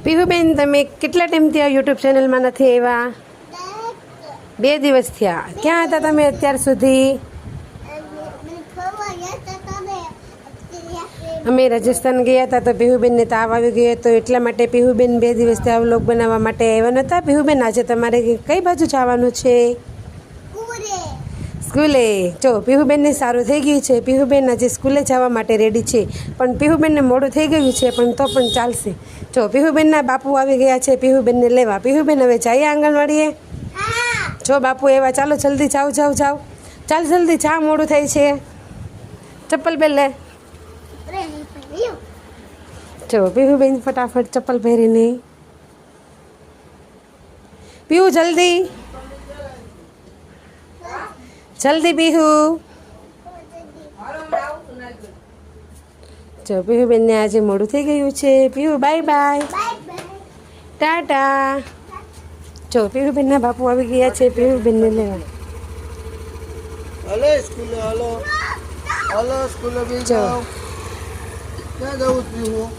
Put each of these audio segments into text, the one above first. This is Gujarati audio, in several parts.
પીહુબેન, તમે કેટલા ટાઈમથી આ યુટ્યુબ ચેનલમાં નથી આવ્યા? 2 દિવસ થયા. ક્યાં હતા તમે અત્યાર સુધી? અમે રાજસ્થાન ગયા હતા તો પીહુબેનને તાવ આવી ગયો હતો, એટલા માટે પીહુબેન 2 દિવસથી આ વ્લોગ બનાવવા માટે આવ્યા નહોતા. પીહુબેન, આજે તમારે કઈ બાજુ જવાનું છે? સ્કૂલે. જો પીહુબેનને સારું થઈ ગયું છે. પીહુબેન આજે સ્કૂલે જવા માટે રેડી છે, પણ પીહુબેનને મોડું થઈ ગયું છે, પણ તો પણ ચાલશે. જો પીહુબેનના બાપુ આવી ગયા છે પીહુબેનને લેવા. પીહુબેન, હવે જઈએ આંગણવાડીએ? જો બાપુ એવા, ચાલો જલ્દી જાઓ જાઓ જાઓ. ચાલ જલ્દી જા, મોડું થાય છે. ચપ્પલ પહેર લે. જો પીહુબેન ફટાફટ ચપ્પલ પહેરીને. પીહુ જલ્દી જલ્દી પીહુ. જો પીહુબેનને આજે મોડું થઈ ગયું છે. Pihu bye bye, Tata. જો પીહુબેનના બાપુ આવી ગયા છે પીહુબેનને લેવા. હાલો સ્કૂલે, હાલો હાલો સ્કૂલે બી જાઓ. ક્યાં જવું પીવું?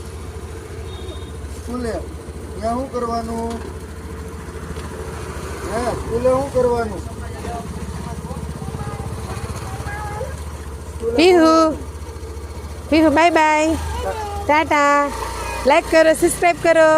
સ્કૂલે. ત્યાં શું કરવાનું? હે સ્કૂલે શું કરવાનું? Pihu Pihu bye bye, Tata. Like કરો, સબસ્ક્રાઈબ કરો.